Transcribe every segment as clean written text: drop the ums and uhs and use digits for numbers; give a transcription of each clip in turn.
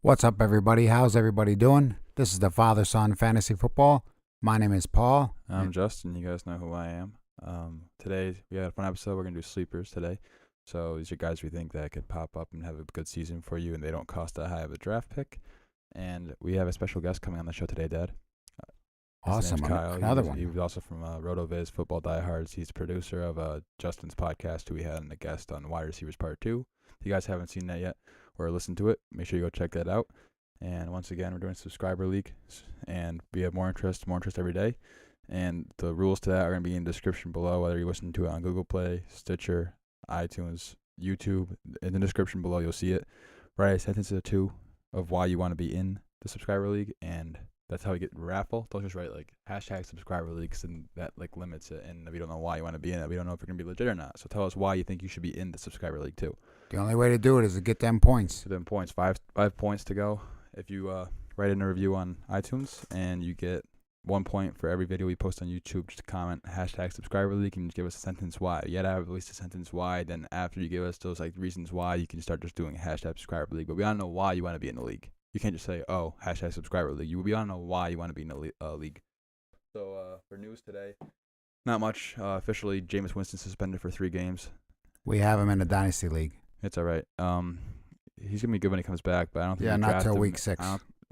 What's up, everybody? How's everybody doing? This is the Father-Son Fantasy Football. My name is Paul. I'm Justin. You guys know who I am. Today, we got a fun episode. We're going to do sleepers today. So these are guys we think that could pop up and have a good season for you, and they don't cost that high of a draft pick. And we have a special guest coming on the show today, Dad. Awesome. Kyle. Another one. He was also from Rotoviz, Football Diehards. He's the producer of Justin's podcast, who we had on a guest on Wide Receivers Part 2. If you guys haven't seen that yet or listened to it, make sure you go check that out. And once again, we're doing a subscriber league, and we have more interest every day. And the rules to that are going to be in the description below, whether you listen to it on Google Play, Stitcher, iTunes, YouTube. In the description below, you'll see it. Write a sentence or two of why you want to be in the subscriber league, and that's how we get raffle. Don't just write like hashtag subscriber league, because then that like limits it, and we don't know why you want to be in it. We don't know if you're going to be legit or not. So tell us why you think you should be in the subscriber league too. The only way to do it is to get them points. Them points, five points to go. If you write in a review on iTunes, and you get 1 point for every video we post on YouTube, just comment hashtag subscriber league and give us a sentence why. You gotta have at least a sentence why. Then after you give us those like reasons why, you can start just doing hashtag subscriber league. But we don't know why you want to be in the league. You can't just say, oh, hashtag subscriber league. We don't know why you want to be in the league. So for news today, not much. Officially, Jameis Winston suspended for 3 games. We have him in the Dynasty League. It's all right. He's gonna be good when he comes back, but I don't think. Yeah, not till week 6.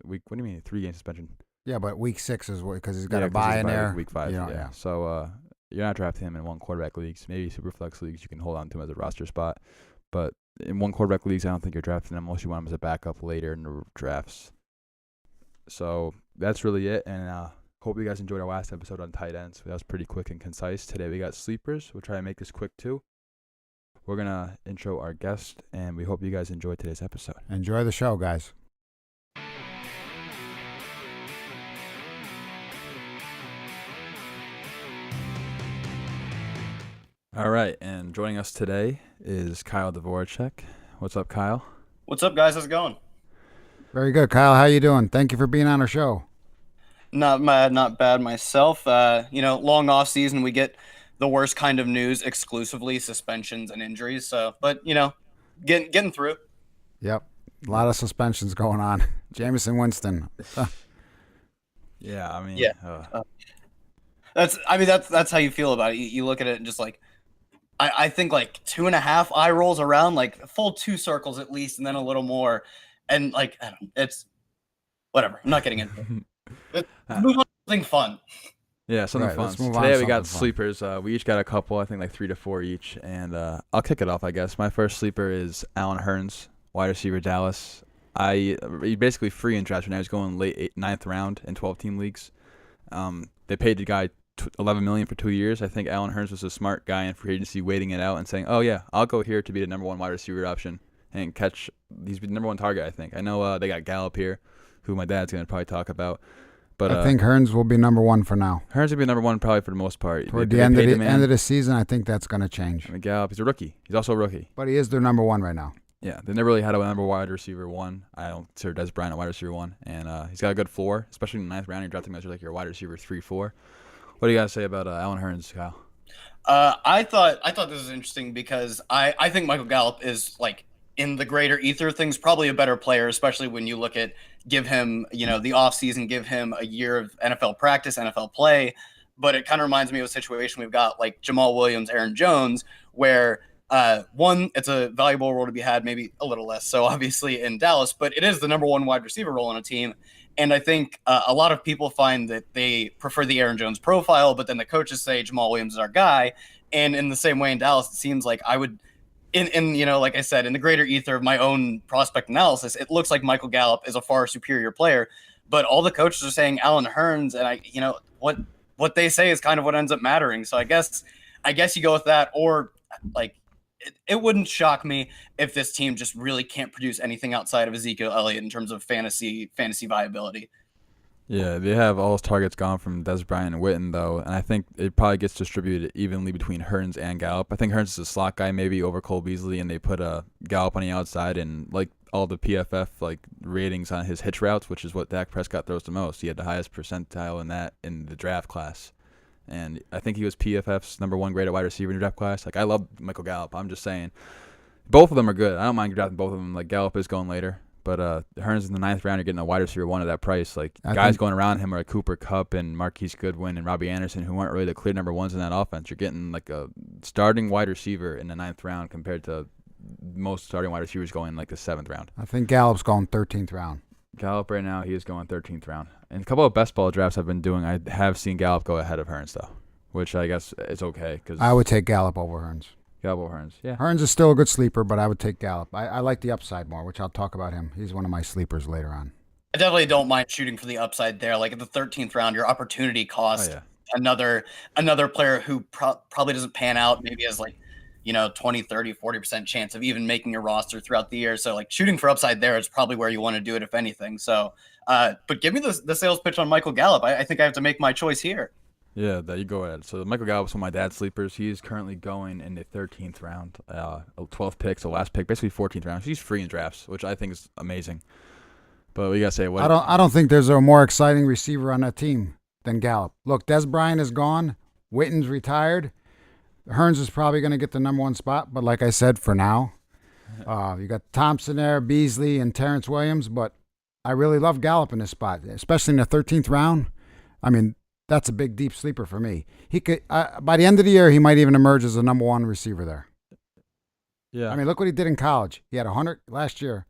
What do you mean 3-game suspension? Yeah, but week 6 is because he's got a bye in there. Week 5. Yeah. So you're not drafting him in one quarterback leagues. Maybe super flex leagues, you can hold on to him as a roster spot. But in one quarterback leagues, I don't think you're drafting him unless you want him as a backup later in the drafts. So that's really it. And hope you guys enjoyed our last episode on tight ends. That was pretty quick and concise. Today we got sleepers. We'll try to make this quick too. We're going to intro our guest, and we hope you guys enjoyed today's episode. Enjoy the show, guys. All right, and joining us today is Kyle Dvorchak. What's up, Kyle? What's up, guys? How's it going? Very good, Kyle. How you doing? Thank you for being on our show. Not bad, not bad myself. Long off season, we get the worst kind of news, exclusively suspensions and injuries. So, but getting through. Yep, a lot of suspensions going on. Jameis Winston. Yeah, I mean, yeah. That's how you feel about it. You look at it and just like, I think like 2.5 eye rolls around, like full 2 circles at least, and then a little more, and like I don't know, it's whatever. I'm not getting into it. Move on to something fun. Yeah, something fun. Today we got sleepers. We each got a couple, I think like 3 to 4 each. And I'll kick it off, I guess. My first sleeper is Allen Hurns, wide receiver, Dallas. He's basically free in drafts right now. He's going late 9th round in 12-team leagues. They paid the guy $11 million for 2 years. I think Allen Hurns was a smart guy in free agency, waiting it out and saying, "Oh yeah, I'll go here to be the number 1 wide receiver option and catch." He's the number 1 target, I think. I know they got Gallup here, who my dad's gonna probably talk about. But I think Hurns will be number 1 for now. Hurns will be number 1 probably for the most part. Toward the end of the season, I think that's going to change. I mean, Gallup, he's a rookie. He's also a rookie. But he is their number 1 right now. Yeah, they never really had a number wide receiver 1. I don't consider Des Bryant a wide receiver 1. And he's got a good floor, especially in the 9th round. You draft him as like your wide receiver 3-4. What do you guys say about Allen Hurns, Kyle? I thought this was interesting because I think Michael Gallup is like in the greater ether things probably a better player, especially when you look at give him the offseason, give him a year of NFL practice, NFL play. But it kind of reminds me of a situation we've got like Jamal Williams, Aaron Jones, where one, it's a valuable role to be had, maybe a little less so obviously in Dallas, but it is the number 1 wide receiver role on a team. And I think a lot of people find that they prefer the Aaron Jones profile, but then the coaches say Jamal Williams is our guy. And in the same way in Dallas, it seems like I would, like I said, in the greater ether of my own prospect analysis, it looks like Michael Gallup is a far superior player. But all the coaches are saying Allen Hurns, and what they say is kind of what ends up mattering. So I guess you go with that, or like it wouldn't shock me if this team just really can't produce anything outside of Ezekiel Elliott in terms of fantasy viability. Yeah, they have all those targets gone from Des Bryant and Witten, though, and I think it probably gets distributed evenly between Hurns and Gallup. I think Hurns is a slot guy maybe over Cole Beasley, and they put a Gallup on the outside, and like all the PFF like ratings on his hitch routes, which is what Dak Prescott throws the most. He had the highest percentile in that in the draft class. And I think he was PFF's number 1 graded wide receiver in the draft class. Like, I love Michael Gallup. I'm just saying. Both of them are good. I don't mind drafting both of them. Like, Gallup is going later. But Hearns in the 9th round, you're getting a wide receiver 1 at that price. Like I guys think- going around him are like Cooper Kupp and Marquise Goodwin and Robbie Anderson, who weren't really the clear number ones in that offense. You're getting like a starting wide receiver in the 9th round compared to most starting wide receivers going like the 7th round. I think Gallup's going 13th round. Gallup right now, he is going 13th round. In a couple of best ball drafts I've been doing, I have seen Gallup go ahead of Hearns though, which I guess is okay because I would take Gallup over Hearns. Gallup over Hearns. Yeah. Hearns is still a good sleeper, but I would take Gallup. I like the upside more, which I'll talk about him. He's one of my sleepers later on. I definitely don't mind shooting for the upside there. Like at the 13th round, your opportunity cost another player who probably doesn't pan out, maybe has like, 20, 30, 40% chance of even making your roster throughout the year. So like shooting for upside there is probably where you want to do it, if anything. So, but give me the sales pitch on Michael Gallup. I think I have to make my choice here. Yeah, that you go ahead. So Michael Gallup's one of my dad's sleepers. He is currently going in the 13th round, 12th pick, so last pick, basically 14th round. He's free in drafts, which I think is amazing. But we gotta say, what? I don't think there's a more exciting receiver on that team than Gallup. Look, Des Bryant is gone. Witten's retired. Hearns is probably going to get the number 1 spot, but like I said, for now, you got Thompson there, Beasley, and Terrence Williams. But I really love Gallup in this spot, especially in the 13th round. I mean, that's a big, deep sleeper for me. He could by the end of the year, he might even emerge as the number 1 receiver there. Yeah. I mean, look what he did in college. He had 100 last year,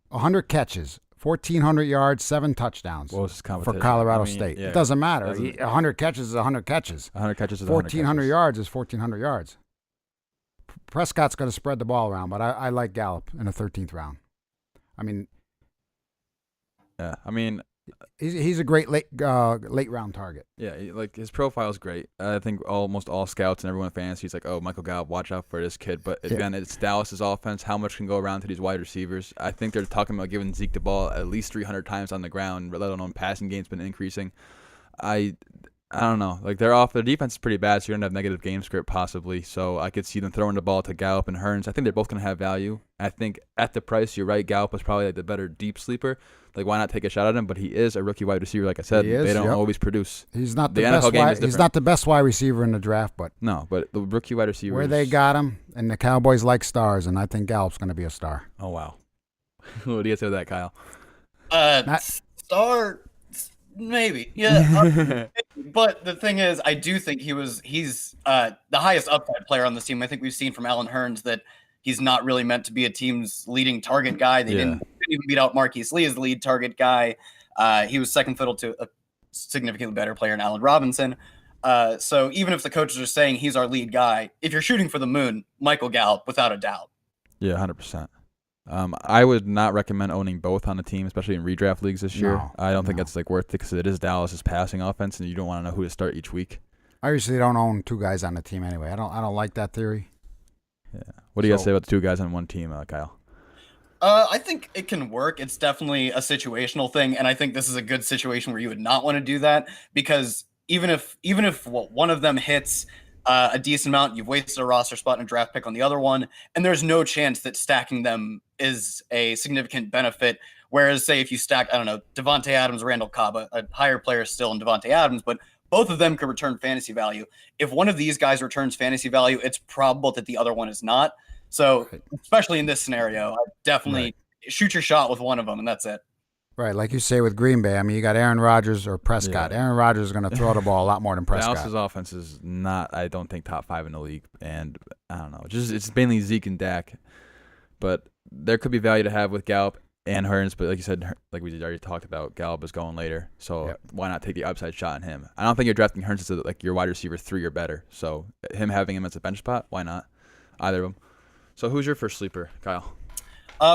100 catches, 1,400 yards, 7 touchdowns What was his for competition? Colorado State. Yeah, It doesn't matter. doesn't- 100 catches is 100 catches. 100 catches is 100 1,400 catches. yards is 1,400 yards. Prescott's going to spread the ball around, but I like Gallup in the 13th round. I mean, Yeah, I mean, he's a great late round target. yeah, like his profile is great. I think almost all scouts and everyone in fantasy is like, oh, Michael Gallup, watch out for this kid. But again, it's Dallas's offense. How much can go around to these wide receivers? I think they're talking about giving Zeke the ball at least 300 times on the ground, let alone passing game's been increasing. I don't know. Like their defense is pretty bad, so you're gonna have negative game script possibly. So I could see them throwing the ball to Gallup and Hearns. I think they're both gonna have value. I think at the price, you're right. Gallup was probably like the better deep sleeper. Like why not take a shot at him? But he is a rookie wide receiver. Like I said, they don't always produce. He's not The the NFL best. game is He's different. not the best wide receiver in the draft, but No, but the rookie wide receiver. where they got him, and the Cowboys like stars, and I think Gallup's going to be a star. Oh wow. What do you say to that, Kyle? Star, maybe, yeah. But the thing is, I do think he's the highest upside player on this team. I think we've seen from Alan Hearns that he's not really meant to be a team's leading target guy. They didn't even beat out Marquise Lee as the lead target guy. He was second fiddle to a significantly better player in Allen Robinson. So even if the coaches are saying he's our lead guy, if you're shooting for the moon, Michael Gallup, without a doubt. Yeah, 100%. I would not recommend owning both on the team, especially in redraft leagues this year. No, I don't think it's like worth it because it is Dallas's passing offense, and you don't want to know who to start each week. I usually don't own 2 guys on the team anyway. I don't like that theory. Yeah. What do you guys say about the 2 guys on one team, Kyle? I think it can work. It's definitely a situational thing, and I think this is a good situation where you would not want to do that because even if one of them hits a decent amount, you've wasted a roster spot and a draft pick on the other one, and there's no chance that stacking them is a significant benefit. Whereas, say, if you stack, I don't know, Devontae Adams, Randall Cobb, a higher player still in Devontae Adams, but both of them could return fantasy value. If one of these guys returns fantasy value, it's probable that the other one is not. So, especially in this scenario, I definitely shoot your shot with one of them, and that's it. Right, like you say with Green Bay. I mean, you got Aaron Rodgers or Prescott. Yeah. Aaron Rodgers is going to throw the ball a lot more than Prescott. Dallas's offense is not, I don't think, top 5 in the league, and I don't know, it's mainly Zeke and Dak, but there could be value to have with Gallup and Hearns. But like you said, like we already talked about, Gallup is going later, so why not take the upside shot on him? I don't think you're drafting Hearns as like your wide receiver 3 or better. So having him as a bench spot, why not? Either of them. So who's your first sleeper, Kyle?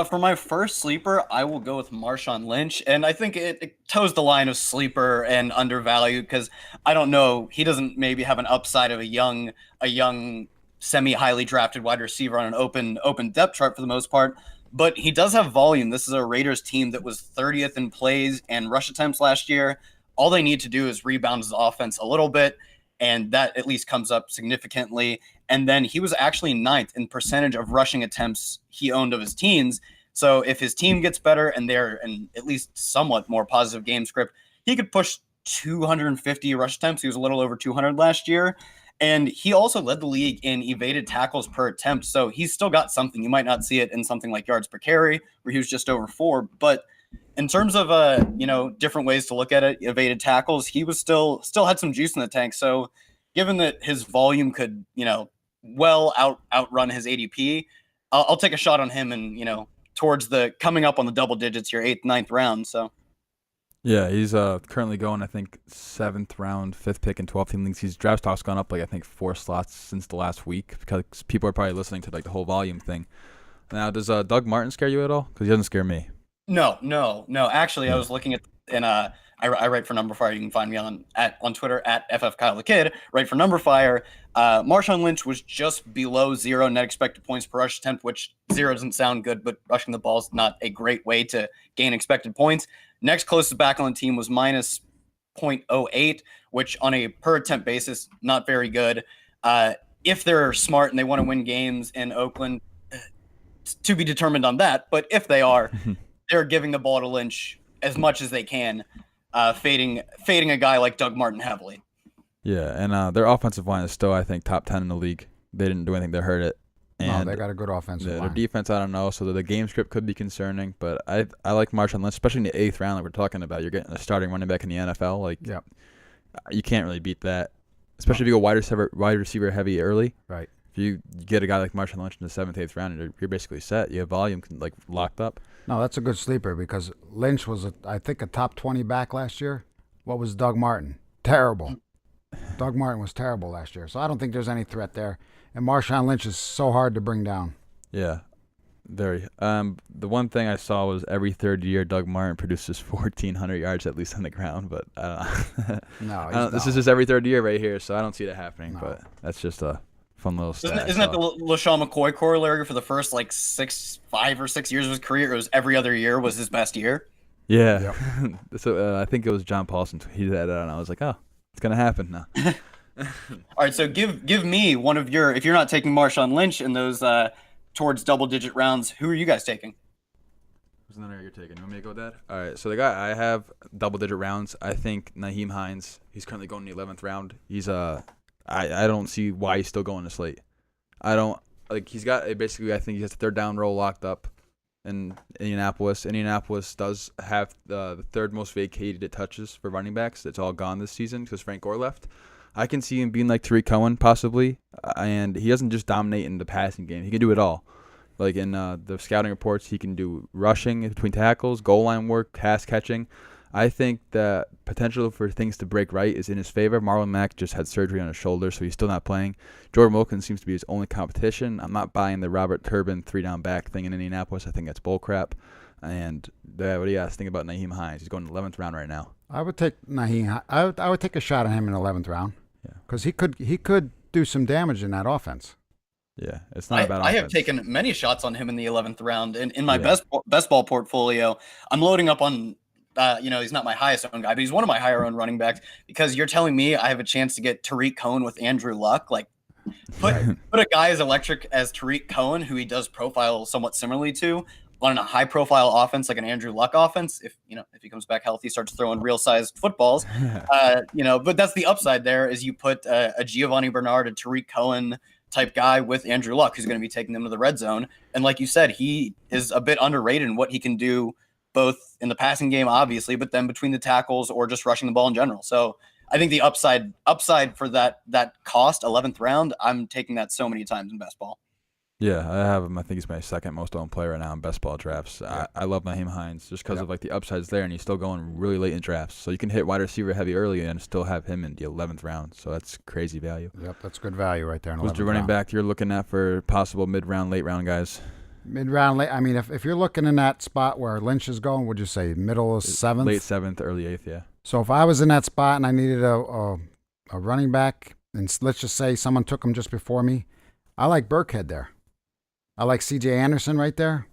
For my first sleeper, I will go with Marshawn Lynch, and I think it toes the line of sleeper and undervalued because I don't know, he doesn't maybe have an upside of a young semi-highly drafted wide receiver on an open depth chart for the most part, but he does have volume. This is a Raiders team that was 30th in plays and rush attempts last year. All they need to do is rebound his offense a little bit, and that at least comes up significantly. And then he was actually 9th in percentage of rushing attempts he owned of his teams. So if his team gets better and they're in at least somewhat more positive game script, he could push 250 rush attempts. He was a little over 200 last year. And he also led the league in evaded tackles per attempt. So he's still got something. You might not see it in something like yards per carry, where he was just over 4. But in terms of different ways to look at it, evaded tackles, he was still had some juice in the tank. So given that his volume could, well outrun his ADP, I'll take a shot on him and, towards the coming up on the double digits, your 8th, 9th round. So Yeah, he's currently going, I think, 7th round, 5th pick in 12-team leagues. His draft stock's gone up, 4 slots since the last week because people are probably listening to, the whole volume thing. Now, does Doug Martin scare you at all? Because he doesn't scare me. No. Actually, I was looking at, and I write for Numberfire. You can find me on Twitter at FFKyleTheKid. Write for Numberfire. Marshawn Lynch was just below 0 net expected points per rush attempt, which 0 doesn't sound good, but rushing the ball is not a great way to gain expected points. Next closest back on the team was minus 0.08, which on a per attempt basis, not very good. If they're smart and they want to win games in Oakland, to be determined on that. But if they are, they're giving the ball to Lynch as much as they can, fading a guy like Doug Martin heavily. Yeah, and their offensive line is still, I think, top 10 in the league. They didn't do anything to hurt it. And no, they got a good offensive line. Their defense, I don't know. So the game script could be concerning, but I like Marshawn Lynch, especially in the 8th round that we're talking about. You're getting a starting running back in the NFL. You can't really beat that, especially if you go wide receiver heavy early. Right. If you get a guy like Marshawn Lynch in the 7th, 8th round, you're basically set. You have volume locked up. No, that's a good sleeper because Lynch was, I think, a top 20 back last year. What was Doug Martin? Terrible. Doug Martin was terrible last year, so I don't think there's any threat there. And Marshawn Lynch is so hard to bring down. Yeah, very. The one thing I saw was every third year Doug Martin produces 1,400 yards at least on the ground, but No, this is just every third year right here, so I don't see that happening. No. But that's just a fun little stat. Isn't that the LaShawn McCoy corollary for the first 5 or 6 years of his career? It was every other year was his best year. Yeah. Yep. So I think it was John Paulson. He did that, and I was like, oh, it's gonna happen now. All right, so give me one of your, if you're not taking Marshawn Lynch in those towards double-digit rounds, who are you guys taking? Who's the name you're taking? You want me to go with that? All right, so the guy I have double-digit rounds. I think Nyheim Hines. He's currently going in the 11th round. He's I don't see why he's still going to slate. I don't he's got basically. I think he has the 3rd down role locked up in Indianapolis. Indianapolis does have the 3rd most vacated touches for running backs. It's all gone this season because Frank Gore left. I can see him being like Tariq Cohen possibly, and he doesn't just dominate in the passing game. He can do it all. Like in the scouting reports, he can do rushing between tackles, goal line work, pass catching. I think the potential for things to break right is in his favor. Marlon Mack just had surgery on his shoulder, so he's still not playing. Jordan Wilkins seems to be his only competition. I'm not buying the Robert Turbin 3-down back thing in Indianapolis. I think that's bullcrap. And what do you guys think about Nyheim Hines? He's going in the 11th round right now. I would take Nyheim. I would take a shot on him in the 11th round. Yeah, because he could do some damage in that offense. Yeah, it's not about. I have taken many shots on him in the 11th round in my best ball portfolio. I'm loading up on. He's not my highest owned guy, but he's one of my higher owned running backs because you're telling me I have a chance to get Tariq Cohen with Andrew Luck. Put a guy as electric as Tariq Cohen, who he does profile somewhat similarly to, on a high profile offense like an Andrew Luck offense. If he comes back healthy, starts throwing real sized footballs, but that's the upside there is you put a Giovanni Bernard, a Tariq Cohen type guy with Andrew Luck, who's going to be taking them to the red zone. And like you said, he is a bit underrated in what he can do, both in the passing game, obviously, but then between the tackles or just rushing the ball in general. So I think the upside for that cost, 11th round, I'm taking that so many times in best ball. Yeah, I have him. I think he's my 2nd most owned player right now in best ball drafts. Yeah. I love Nyheim Hines just because of the upsides there, and he's still going really late in drafts. So you can hit wide receiver heavy early and still have him in the 11th round. So that's crazy value. Yep, that's good value right there. Who's the running back you're looking at for possible mid-round, late-round guys? Mid-round, late. I mean, if you're looking in that spot where Lynch is going, would you say middle of 7th? Late 7th, early 8th, yeah. So if I was in that spot and I needed a running back, and let's just say someone took him just before me, I like Burkhead there. I like C.J. Anderson right there.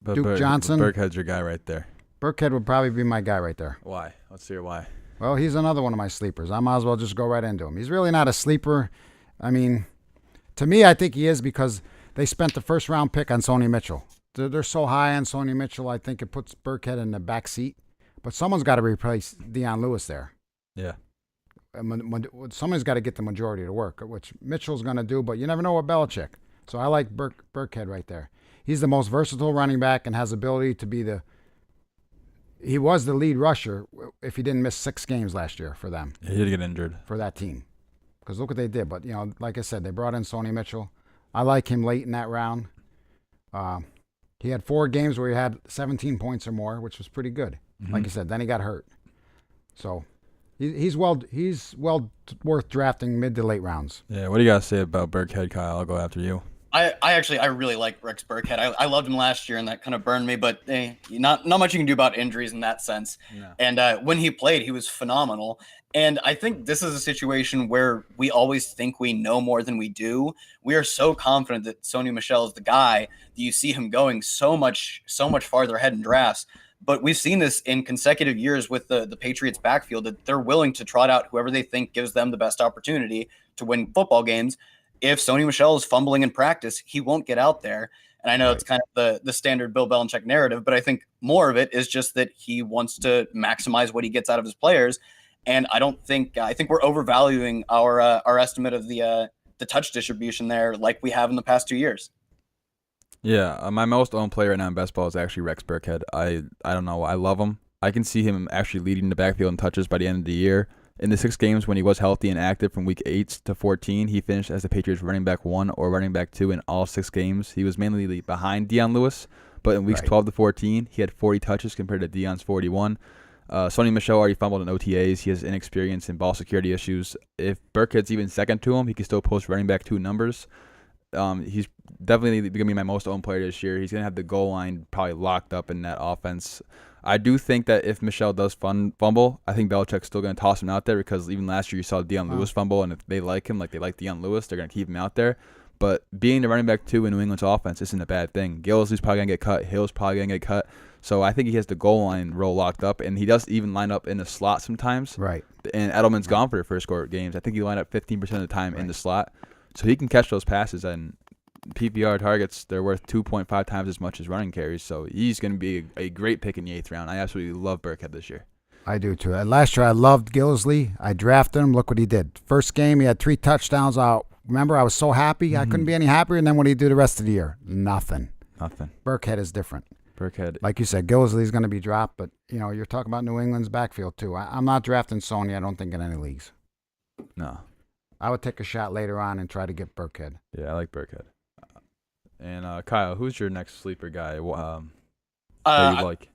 But Duke Johnson. Burkhead's your guy right there. Burkhead would probably be my guy right there. Why? Let's hear why. Well, he's another one of my sleepers. I might as well just go right into him. He's really not a sleeper. I mean, to me, I think he is because they spent the 1st round pick on Sony Mitchell. They're so high on Sony Mitchell, I think it puts Burkhead in the back seat. But someone's got to replace Deion Lewis there. Yeah. somebody's got to get the majority to work, which Mitchell's going to do, but you never know with Belichick. So I like Burkhead right there. He's the most versatile running back and has ability to be he was the lead rusher if he didn't miss 6 games last year for them. He did get injured. For that team. Because look what they did. But, like I said, they brought in Sony Mitchell. I like him late in that round. He had 4 games where he had 17 points or more, which was pretty good. Mm-hmm. Like you said, then he got hurt. So he's well worth drafting mid to late rounds. Yeah, what do you got to say about Burkhead, Kyle? I'll go after you. I really like Rex Burkhead. I loved him last year, and that kind of burned me. But not much you can do about injuries in that sense. No. And when he played, he was phenomenal. And I think this is a situation where we always think we know more than we do. We are so confident that Sony Michel is the guy that you see him going so much farther ahead in drafts. But we've seen this in consecutive years with the Patriots backfield, that they're willing to trot out whoever they think gives them the best opportunity to win football games. If Sony Michel is fumbling in practice, he won't get out there. And I know It's kind of the standard Bill Belichick narrative, but I think more of it is just that he wants to maximize what he gets out of his players. And I think we're overvaluing our estimate of the touch distribution there, like we have in the past 2 years. Yeah, my most owned player right now in best ball is actually Rex Burkhead. I don't know. I love him. I can see him actually leading the backfield in touches by the end of the year. In the 6 games when he was healthy and active from week 8 to 14, he finished as the Patriots running back 1 or running back 2 in all 6 games. He was mainly behind Deion Lewis, but in weeks 12 to 14, he had 40 touches compared to Deion's 41. Sony Michel already fumbled in OTAs. He has inexperience and ball security issues. If Burkhead's even second to him, he can still post running back 2 numbers. He's definitely going to be my most owned player this year. He's going to have the goal line probably locked up in that offense. I do think that if Michel does fumble, I think Belichick's still going to toss him out there, because even last year you saw Deion Lewis fumble, and if they like him like they like Deion Lewis, they're going to keep him out there. But being the running back 2 in New England's offense isn't a bad thing. Gillislee's probably going to get cut. Hill's probably going to get cut. So I think he has the goal line role locked up, and he does even line up in the slot sometimes. Right. And Edelman's gone for the first 4 games. I think he lined up 15% of the time in the slot. So he can catch those passes, and PPR targets, they're worth 2.5 times as much as running carries. So he's going to be a great pick in the 8th round. I absolutely love Burkhead this year. I do too. Last year I loved Gillislee. I drafted him. Look what he did. First game, he had 3 touchdowns. Remember, I was so happy. I couldn't be any happier. And then what did he do the rest of the year? Nothing. Burkhead is different. Like you said, Gillislee's going to be dropped, but you're talking about New England's backfield too. I'm not drafting Sony. I don't think in any leagues. No. I would take a shot later on and try to get Burkhead. Yeah, I like Burkhead. And Kyle, who's your next sleeper guy that you like?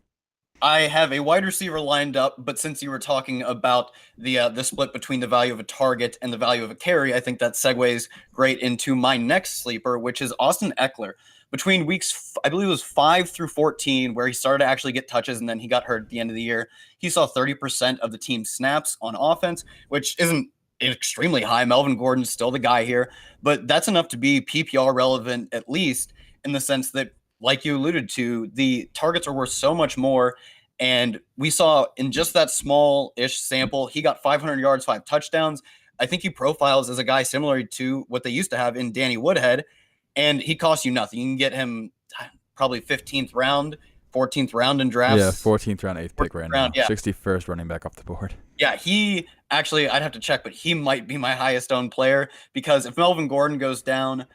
I have a wide receiver lined up, but since you were talking about the split between the value of a target and the value of a carry, I think that segues great into my next sleeper, which is Austin Eckler. Between weeks, I believe it was 5 through 14, where he started to actually get touches, and then he got hurt at the end of the year. He saw 30% of the team's snaps on offense, which isn't extremely high. Melvin Gordon's still the guy here, but that's enough to be PPR relevant, at least in the sense that, like you alluded to, the targets are worth so much more. And we saw in just that small-ish sample, he got 500 yards, 5 touchdowns. I think he profiles as a guy similar to what they used to have in Danny Woodhead, and he costs you nothing. You can get him probably 15th round, 14th round in drafts. Yeah, 14th round, 8th pick right now. Yeah. 61st running back off the board. Yeah, he actually, I'd have to check, but he might be my highest owned player, because if Melvin Gordon goes down,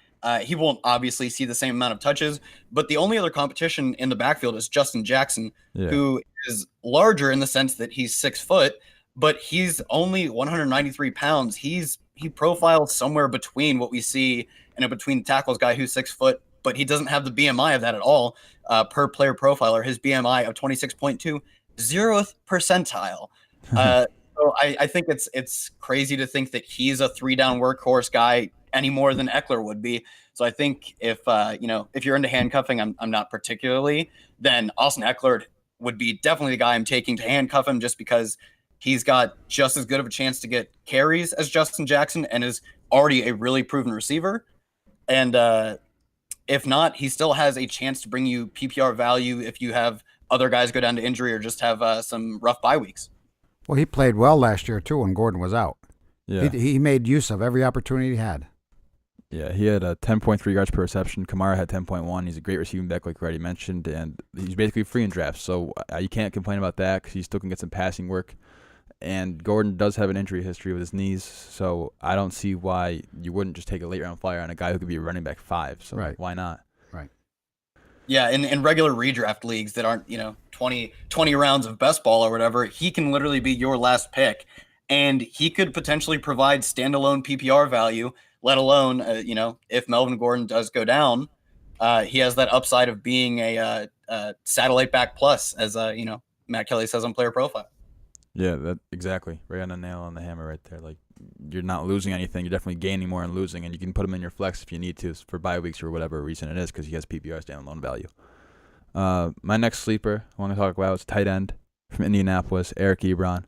he won't obviously see the same amount of touches. But the only other competition in the backfield is Justin Jackson, who is larger in the sense that he's 6 foot, but he's only 193 pounds. He profiles somewhere between what we see and between the tackles guy who's 6 foot, but he doesn't have the BMI of that at all. Per player profiler, his BMI of 26.2, 0th percentile. So I think it's crazy to think that he's a 3-down workhorse guy any more than Eckler would be. So I think if you're into handcuffing, I'm not particularly, then Austin Eckler would be definitely the guy I'm taking to handcuff him, just because he's got just as good of a chance to get carries as Justin Jackson and is already a really proven receiver. And if not, he still has a chance to bring you PPR value if you have other guys go down to injury or just have some rough bye weeks. Well, he played well last year too when Gordon was out. Yeah, he made use of every opportunity he had. Yeah, he had 10.3 yards per reception. Kamara had 10.1. He's a great receiving back, like we already mentioned, and he's basically free in drafts. So you can't complain about that, because he still can get some passing work. And Gordon does have an injury history with his knees, so I don't see why you wouldn't just take a late round flyer on a guy who could be a running back 5. So why not? Right. Yeah, in regular redraft leagues that aren't, 20 rounds of best ball or whatever, he can literally be your last pick. And he could potentially provide standalone PPR value, let alone, if Melvin Gordon does go down, he has that upside of being a satellite back plus, as, Matt Kelly says on Player Profile. Yeah, that exactly. Right on the nail on the hammer right there. Like, you're not losing anything. You're definitely gaining more than losing, and you can put him in your flex if you need to for bye weeks or whatever reason it is because he has PPR standalone value. My next sleeper I want to talk about is tight end from Indianapolis, Eric Ebron.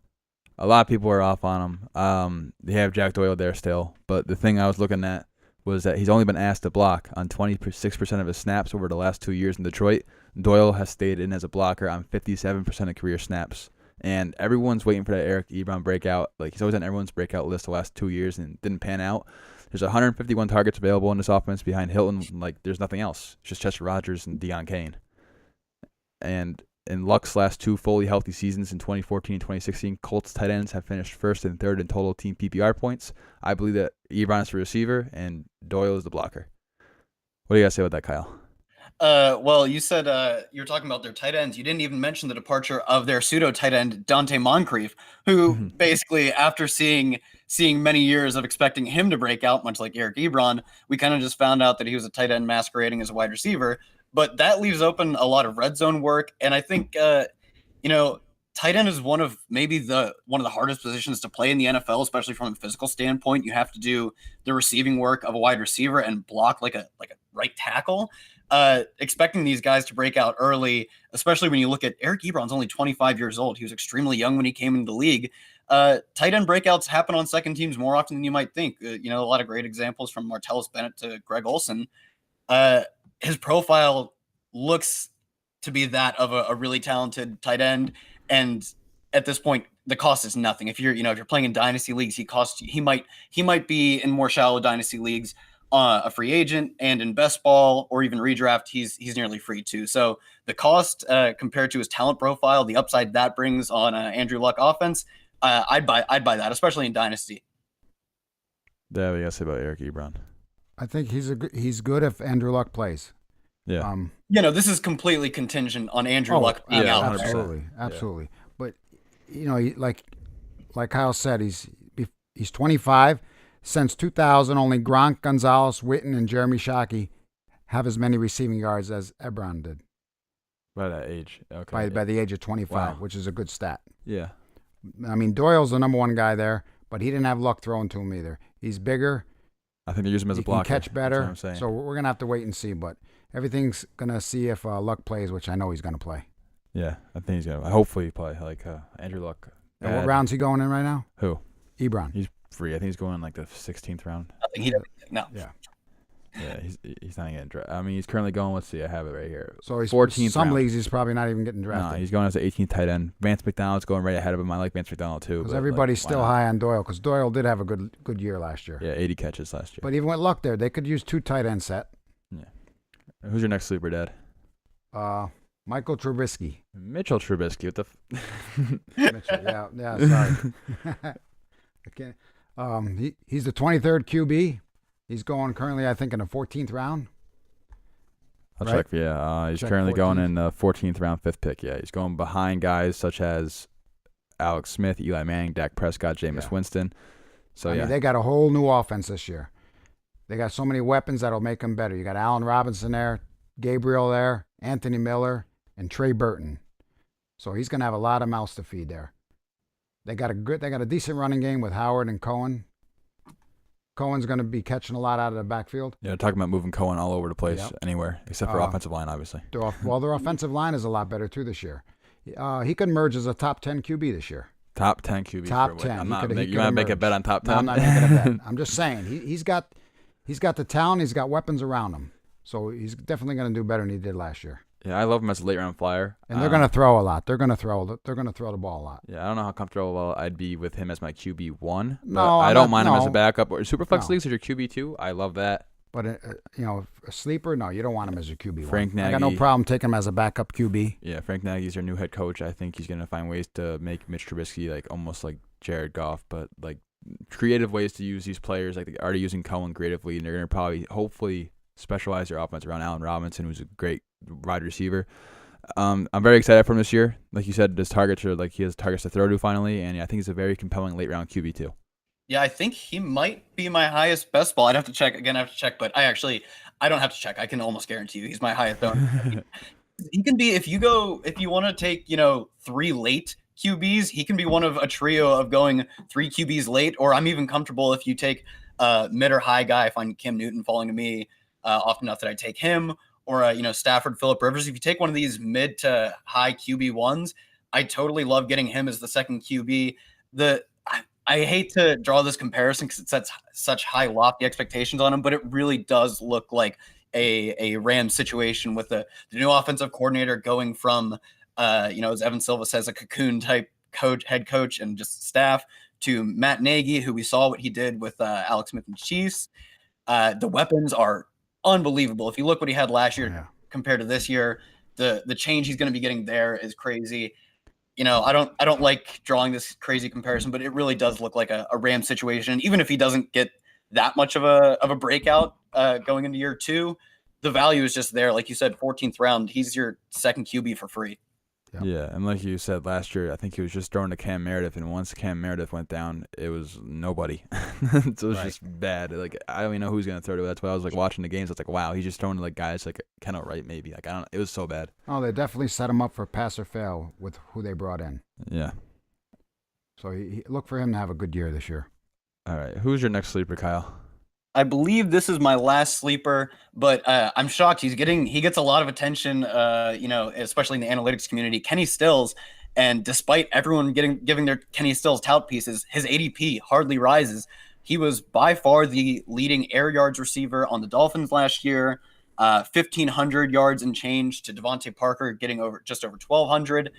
A lot of people are off on him. They have Jack Doyle there still, but the thing I was looking at was that he's only been asked to block on 26% of his snaps over the last 2 years in Detroit. Doyle has stayed in as a blocker on 57% of career snaps. And everyone's waiting for that Eric Ebron breakout. Like, he's always on everyone's breakout list the last 2 years and didn't pan out. There's 151 targets available in this offense behind Hilton. Like, there's nothing else. It's just Chester Rogers and Deion Kane. And in Luck's last 2 fully healthy seasons in 2014 and 2016, Colts tight ends have finished first and third in total team PPR points. I believe that Ebron is the receiver and Doyle is the blocker. What do you guys say about that, Kyle? Well, you said you were talking about their tight ends. You didn't even mention the departure of their pseudo tight end, Dante Moncrief, who basically, after seeing many years of expecting him to break out, much like Eric Ebron, we kind of just found out that he was a tight end masquerading as a wide receiver. But that leaves open a lot of red zone work, and I think tight end is one of the hardest positions to play in the NFL, especially from a physical standpoint. You have to do the receiving work of a wide receiver and block like a right tackle. Expecting these guys to break out early, especially when you look at Eric Ebron's only 25 years old. He was extremely young when he came into the league. Tight end breakouts happen on second teams more often than you might think. A lot of great examples from Martellus Bennett to Greg Olsen. His profile looks to be that of a really talented tight end. And at this point, the cost is nothing. If you're playing in dynasty leagues, he might be in more shallow dynasty leagues, a free agent, and in best ball or even redraft, he's nearly free too. So the cost compared to his talent profile, the upside that brings on Andrew Luck offense, I'd buy that, especially in dynasty. Yeah, what do you guys say about Eric Ebron? I think he's good if Andrew Luck plays. Yeah. This is completely contingent on Andrew Luck being out. Absolutely. But like Kyle said, he's 25. Since 2000, only Gronk, Gonzalez, Witten, and Jeremy Shockey have as many receiving yards as Ebron did. By that age, okay. By the age of 25, wow. Which is a good stat. Yeah. I mean, Doyle's the number one guy there, but he didn't have Luck thrown to him either. He's bigger. I think they use him as a blocker. He can catch better. That's what I'm saying. So we're going to have to wait and see, but everything's going to see if Luck plays, which I know he's going to play. Yeah, I think he's going to. Hopefully play, like Andrew Luck. And what round's he going in right now? Who? Ebron. He's free. I think he's going in like the 16th round. I think he doesn't. No. Yeah. Yeah, he's not getting drafted. I mean, he's currently going. Let's see, I have it right here. So he's 14th some round. leagues he's probably not even getting drafted. No, he's going as the 18th tight end. Vance McDonald's going right ahead of him. I like Vance McDonald too. Because everybody's still high on Doyle, because Doyle did have a good year last year. Yeah, 80 catches last year. But even with Luck there, they could use 2 tight end set. Yeah. Who's your next sleeper, Dad? Michael Trubisky. Mitchell Trubisky. What the? Mitchell, yeah. Sorry. I can't. He's the 23rd QB. He's going currently, I think, in the 14th round. I'll right? check. Yeah, he's Check currently 14th. going in the 14th round, 5th pick. Yeah, he's going behind guys such as Alex Smith, Eli Manning, Dak Prescott, Jameis Winston. So I mean, they got a whole new offense this year. They got so many weapons that'll make them better. You got Allen Robinson there, Gabriel there, Anthony Miller, and Trey Burton. So he's going to have a lot of mouths to feed there. They got a decent running game with Howard and Cohen. Cohen's going to be catching a lot out of the backfield. Yeah, talking about moving Cohen all over the place, anywhere except for offensive line, obviously. Their offensive line is a lot better too this year. He could emerge as a top 10 QB this year. Top 10 QB. Top for 10. I'm not you want to make a bet on top 10? No, I'm not making a bet. I'm just saying he's got the talent. He's got weapons around him. So he's definitely going to do better than he did last year. Yeah, I love him as a late round flyer. And they're going to throw a lot. They're going to throw the ball a lot. Yeah, I don't know how comfortable I'd be with him as my QB1. No, I don't mind him as a no. backup or Superflex No. leagues as your QB2. I love that. But a sleeper, no, you don't want him as your QB. Frank I got no Nagy. problem taking him as a backup QB. Yeah, Frank Nagy's our new head coach. I think he's gonna find ways to make Mitch Trubisky like almost like Jared Goff, but like creative ways to use these players. Like they're already using Cohen creatively, and they're gonna probably hopefully specialize their offense around Allen Robinson, who's a great wide receiver. I'm very excited for him this year. Like you said, he has targets to throw to finally, and I think he's a very compelling late round QB too. Yeah, I think he might be my highest best ball. I'd have to check again. I have to check, but I don't have to check. I can almost guarantee you he's my highest owned. He can be if you want to take 3 late QBs, he can be one of a trio of going 3 QBs late. Or I'm even comfortable if you take mid or high guy. I find Cam Newton falling to me often enough that I take him. Or Stafford, Phillip Rivers. If you take one of these mid to high QB ones, I totally love getting him as the second QB. I hate to draw this comparison because it sets such high lofty expectations on him, but it really does look like a Rams situation with the new offensive coordinator going from, as Evan Silva says, a cocoon type head coach and just staff to Matt Nagy, who we saw what he did with Alex Smith and Chiefs. The weapons are unbelievable. If you look what he had last year compared to this year, the change he's going to be getting there is crazy. I don't like drawing this crazy comparison, but it really does look like a Ram situation. Even if he doesn't get that much of a breakout going into year 2, the value is just there. Like you said, 14th round, he's your second QB for free. Yep. Yeah, and like you said last year, I think he was just throwing to Cam Meredith, and once Cam Meredith went down, it was nobody. So it was just bad. Like I don't even know who's gonna throw to. That's why I was like watching the games. I was like, wow, he's just throwing to like guys like Kendall Wright maybe. Like I don't. It was so bad. Oh, they definitely set him up for pass or fail with who they brought in. Yeah. So look for him to have a good year this year. All right, who's your next sleeper, Kyle? I believe this is my last sleeper, but I'm shocked. He gets a lot of attention, especially in the analytics community. Kenny Stills, and despite everyone giving their Kenny Stills tout pieces, his ADP hardly rises. He was by far the leading air yards receiver on the Dolphins last year, 1,500 yards and change to Devontae Parker getting just over 1,200.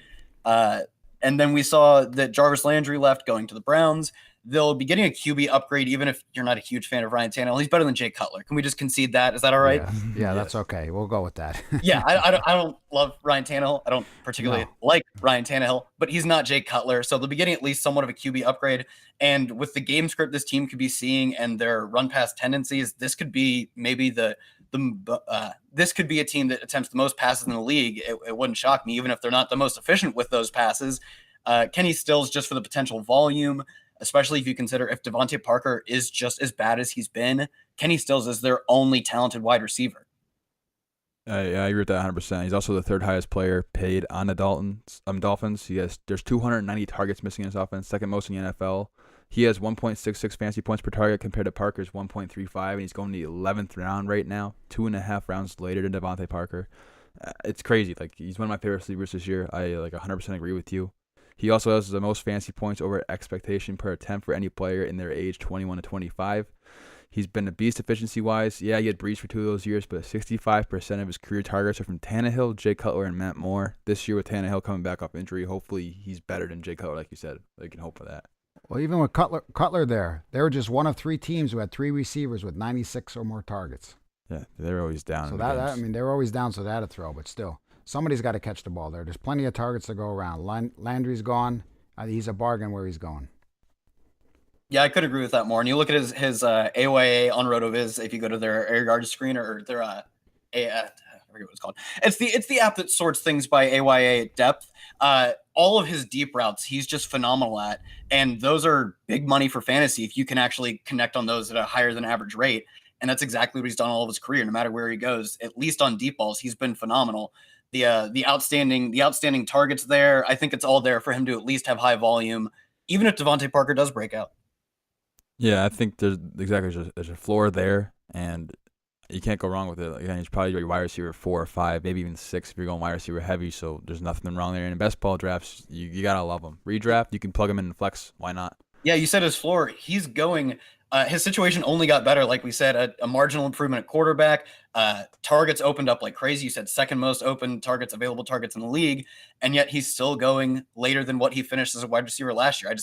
And then we saw that Jarvis Landry left going to the Browns. They'll be getting a QB upgrade, even if you're not a huge fan of Ryan Tannehill. He's better than Jay Cutler. Can we just concede that? Is that all right? Yeah, that's okay. We'll go with that. Yeah, I don't love Ryan Tannehill. I don't particularly like Ryan Tannehill, but he's not Jay Cutler. So they'll be getting at least somewhat of a QB upgrade. And with the game script this team could be seeing and their run pass tendencies, this could be maybe this could be a team that attempts the most passes in the league. It wouldn't shock me, even if they're not the most efficient with those passes. Kenny Stills, just for the potential volume, especially if you consider if Devontae Parker is just as bad as he's been, Kenny Stills is their only talented wide receiver. I agree with that 100%. He's also the third highest player paid on the Dolphins. There's 290 targets missing in his offense, second most in the NFL. He has 1.66 fantasy points per target compared to Parker's 1.35, and he's going to the 11th round right now, 2.5 rounds later than Devontae Parker. It's crazy. Like he's one of my favorite receivers this year. I 100% agree with you. He also has the most fantasy points over expectation per attempt for any player in their age 21 to 25. He's been a beast efficiency-wise. Yeah, he had Breeze for 2 of those years, but 65% of his career targets are from Tannehill, Jay Cutler, and Matt Moore. This year with Tannehill coming back off injury, hopefully he's better than Jay Cutler, like you said. They can hope for that. Well, even with Cutler there, they were just one of 3 teams who had 3 receivers with 96 or more targets. Yeah, they're always down. So they were always down, so they had to throw, but still. Somebody's got to catch the ball there. There's plenty of targets to go around. Landry's gone. He's a bargain where he's going. Yeah, I could agree with that more. And you look at his AYA on Rotoviz. If you go to their air yard screen or their I forget what it's called. It's the app that sorts things by AYA depth. All of his deep routes, he's just phenomenal at, and those are big money for fantasy if you can actually connect on those at a higher than average rate. And that's exactly what he's done all of his career. No matter where he goes, at least on deep balls, he's been phenomenal. The outstanding targets there. I think it's all there for him to at least have high volume, even if Devontae Parker does break out. Yeah, I think there's a floor there, and you can't go wrong with it. Again, he's probably your wide receiver 4 or 5, maybe even 6 if you're going wide receiver heavy. So there's nothing wrong there. And in best ball drafts, you gotta love him. Redraft, you can plug him in and flex. Why not? Yeah, you said his floor. He's going. His situation only got better, like we said, a marginal improvement at quarterback. Targets opened up like crazy. You said second most open targets, available targets in the league, and yet he's still going later than what he finished as a wide receiver last year.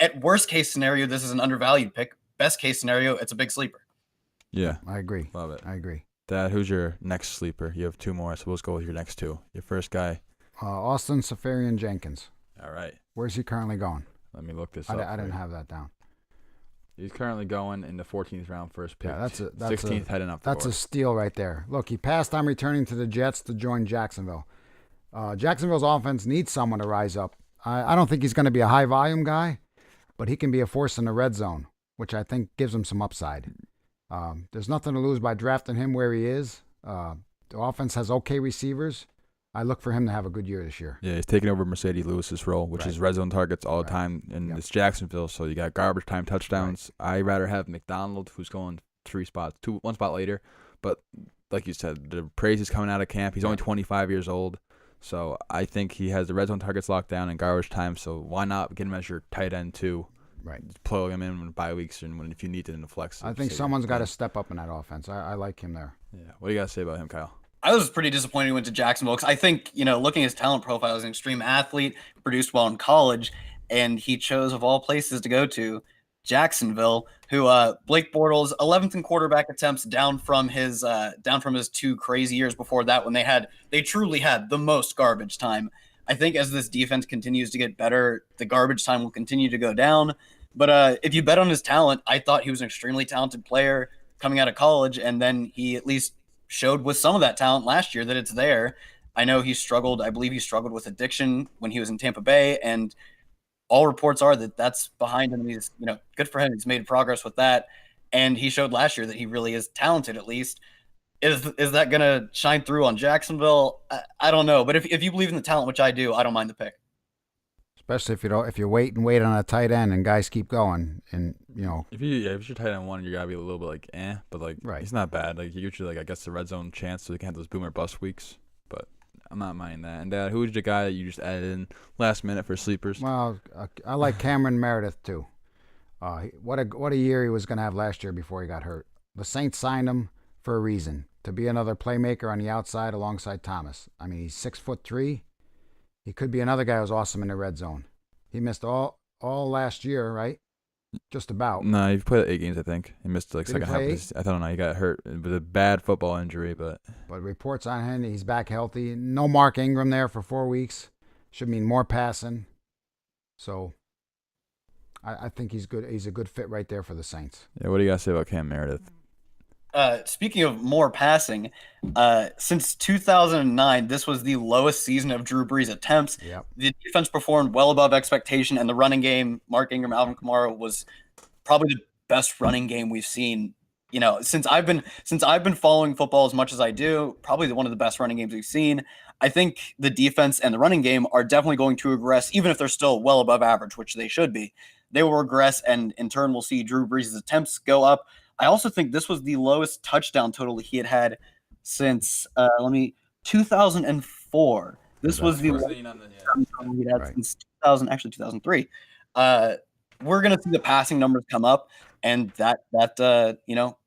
At worst case scenario, this is an undervalued pick. Best case scenario, it's a big sleeper. Yeah. I agree. Love it. I agree. Dad, who's your next sleeper? You have two more, so let's go with your next two. Your first guy. Austin Safarian Jenkins. All right. Where's he currently going? Let me look this up. I didn't have that down. He's currently going in the 14th round, first pick. Yeah, that's 16th heading up. That's a steal right there. Look, he passed on returning to the Jets to join Jacksonville. Jacksonville's offense needs someone to rise up. I don't think he's going to be a high volume guy, but he can be a force in the red zone, which I think gives him some upside. There's nothing to lose by drafting him where he is. The offense has okay receivers. I look for him to have a good year this year. Yeah, he's taking over Mercedes Lewis's role, which is red zone targets all the time, and it's Jacksonville, so you got garbage time touchdowns. I'd rather have McDonald, who's going one spot later. But like you said, the praise is coming out of camp. He's only 25 years old, so I think he has the red zone targets locked down and garbage time. So why not get him as your tight end too? Right. Plug him in bye weeks and if you need to in the flex. I think someone's got to step up in that offense. I like him there. Yeah. What do you got to say about him, Kyle? I was pretty disappointed he went to Jacksonville because I think, looking at his talent profile, he's an extreme athlete, produced well in college, and he chose, of all places, to go to Jacksonville, who Blake Bortles, 11th in quarterback attempts, down from his 2 crazy years before that when they truly had the most garbage time. I think as this defense continues to get better, the garbage time will continue to go down. But if you bet on his talent, I thought he was an extremely talented player coming out of college, and then he at least showed with some of that talent last year that it's there. I know I believe he struggled with addiction when he was in Tampa Bay, and all reports are that that's behind him. He's, good for him. He's made progress with that. And he showed last year that he really is talented, at least. Is that going to shine through on Jacksonville? I don't know. But if you believe in the talent, which I do, I don't mind the pick. Especially if you wait on a tight end and guys keep going, and if you're tight end one, you gotta be a little bit but he's not bad. Like usually, I guess the red zone chance, so they can have those boomer bust weeks. But I'm not minding that. And who's the guy that you just added in last minute for sleepers? Well, I like Cameron Meredith too. What a year he was going to have last year before he got hurt. The Saints signed him for a reason, to be another playmaker on the outside alongside Thomas. I mean, he's 6'3". He could be another guy who's awesome in the red zone. He missed all last year, right? Just about. No, he played 8 games, I think. He missed Did second half. I don't know. He got hurt with a bad football injury, but reports on him, he's back healthy. No Mark Ingram there for 4 weeks. Should mean more passing. So I think he's good. He's a good fit right there for the Saints. Yeah, what do you guys say about Cam Meredith? Speaking of more passing, since 2009, this was the lowest season of Drew Brees attempts. Yep. The defense performed well above expectation, and the running game, Mark Ingram, Alvin Kamara, was probably the best running game we've seen. Since I've been following football as much as I do, probably one of the best running games we've seen. I think the defense and the running game are definitely going to regress, even if they're still well above average, which they should be. They will regress, and in turn, we'll see Drew Brees' attempts go up. I also think this was the lowest touchdown total he had since 2004. This was the lowest touchdown he had since 2003. We're gonna see the passing numbers come up, and that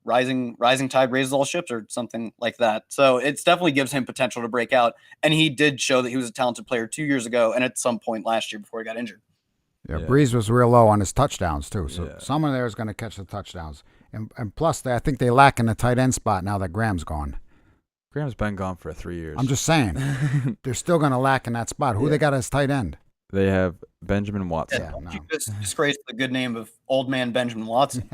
rising tide raises all ships or something like that. So it definitely gives him potential to break out, and he did show that he was a talented player 2 years ago and at some point last year before he got injured. Yeah, Brees was real low on his touchdowns too, so someone there is going to catch the touchdowns. And plus, I think they lack in the tight end spot now that Graham's gone. Graham's been gone for 3 years. I'm just saying, they're still going to lack in that spot. Who they got as tight end? They have Benjamin Watson. Yeah, no. You just disgraced the good name of old man Benjamin Watson.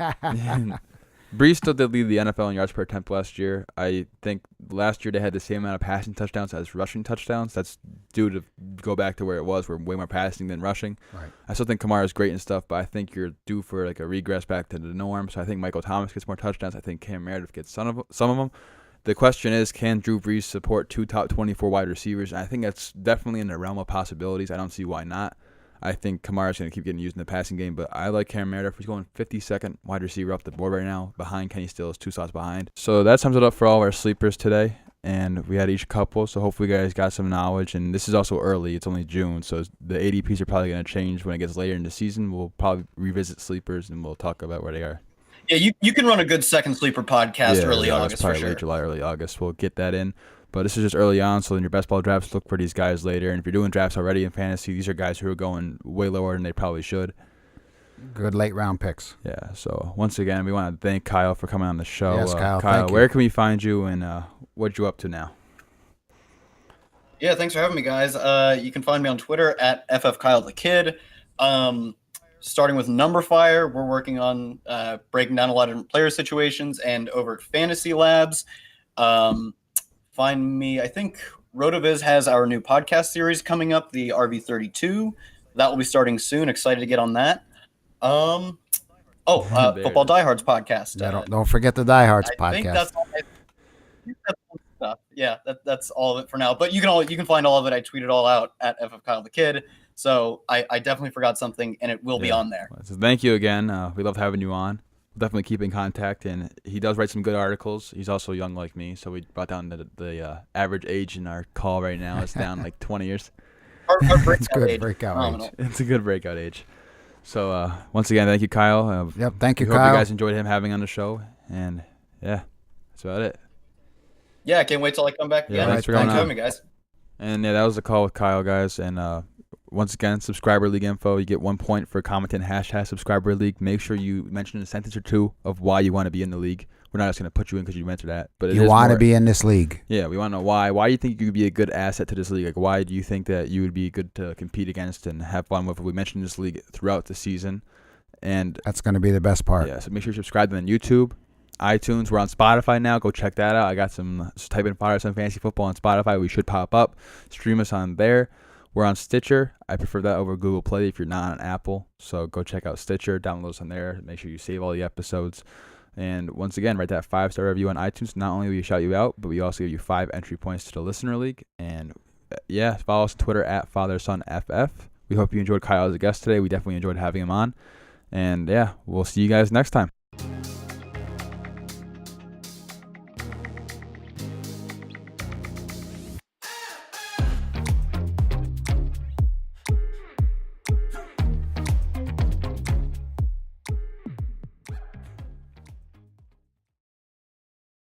Brees still did lead the NFL in yards per attempt last year. I think last year they had the same amount of passing touchdowns as rushing touchdowns. That's due to go back to where it was, where way more passing than rushing. Right. I still think Kamara's great and stuff, but I think you're due for like a regress back to the norm. So I think Michael Thomas gets more touchdowns. I think Cam Meredith gets some of them. The question is, can Drew Brees support 2 top 24 wide receivers? And I think that's definitely in the realm of possibilities. I don't see why not. I think Kamara's going to keep getting used in the passing game, but I like Cam Meredith. He's going 52nd wide receiver up the board right now, behind Kenny Stills, 2 spots behind. So that sums it up for all of our sleepers today, and we had each couple, so hopefully you guys got some knowledge. And this is also early. It's only June, so the ADPs are probably going to change when it gets later in the season. We'll probably revisit sleepers, and we'll talk about where they are. Yeah, you can run a good second sleeper podcast early August for sure. Late July, early August. We'll get that in. But this is just early on, so in your best ball drafts, look for these guys later. And if you're doing drafts already in fantasy, these are guys who are going way lower than they probably should. Good late round picks. Yeah. So once again, we want to thank Kyle for coming on the show. Yes, Kyle. Kyle, Thank you. where can we find you, and what you up to now? Yeah, thanks for having me, guys. You can find me on Twitter at ffkylethekid. Starting with Numberfire, we're working on breaking down a lot of different player situations and over at Fantasy Labs. Find me, I think Rotoviz has our new podcast series coming up, the RV32. That will be starting soon. Excited to get on that. Football Diehards podcast. Yeah, don't forget the Diehards I think podcast. that's all stuff. Yeah, that's all of it for now. But you can find all of it. I tweet it all out at ffkylethekid. So I definitely forgot something, and it will be on there. So thank you again. We love having you on. We'll definitely keep in contact, and he does write some good articles. He's also young like me, so we brought down the average age in our call right now. It's down like 20 years. It's good breakout age. It's a good breakout age. So once again, thank you, Kyle. Yep, thank you, Hope Kyle. you guys enjoyed him having on the show, and yeah, that's about it. Yeah, I can't wait till I come back. Yeah, again. thanks for coming Thanks on. me, guys. And yeah, that was the call with Kyle, guys. And once again, subscriber league info. You get 1 point for commenting #subscriber league. Make sure you mention a sentence or two of why you want to be in the league. We're not just going to put you in because you mentioned that, but You want to be in this league. Yeah, we want to know why. Why you think you could be a good asset to this league? Like, why do you think that you would be good to compete against and have fun with? We mentioned this league throughout the season, and That's going to be the best part. yeah. So make sure you subscribe on YouTube, iTunes. We're on Spotify now. Go check that out. I got some. Just type in Father Son Fantasy Football on Spotify. We should pop up. Stream us on there. We're on Stitcher. I prefer that over Google Play if you're not on Apple. So go check out Stitcher. Download us on there. Make sure you save all the episodes. And once again, write that 5-star review on iTunes. Not only will we shout you out, but we also give you 5 entry points to the Listener League. And yeah, follow us on Twitter at FatherSonFF. We hope you enjoyed Kyle as a guest today. We definitely enjoyed having him on. And yeah, we'll see you guys next time.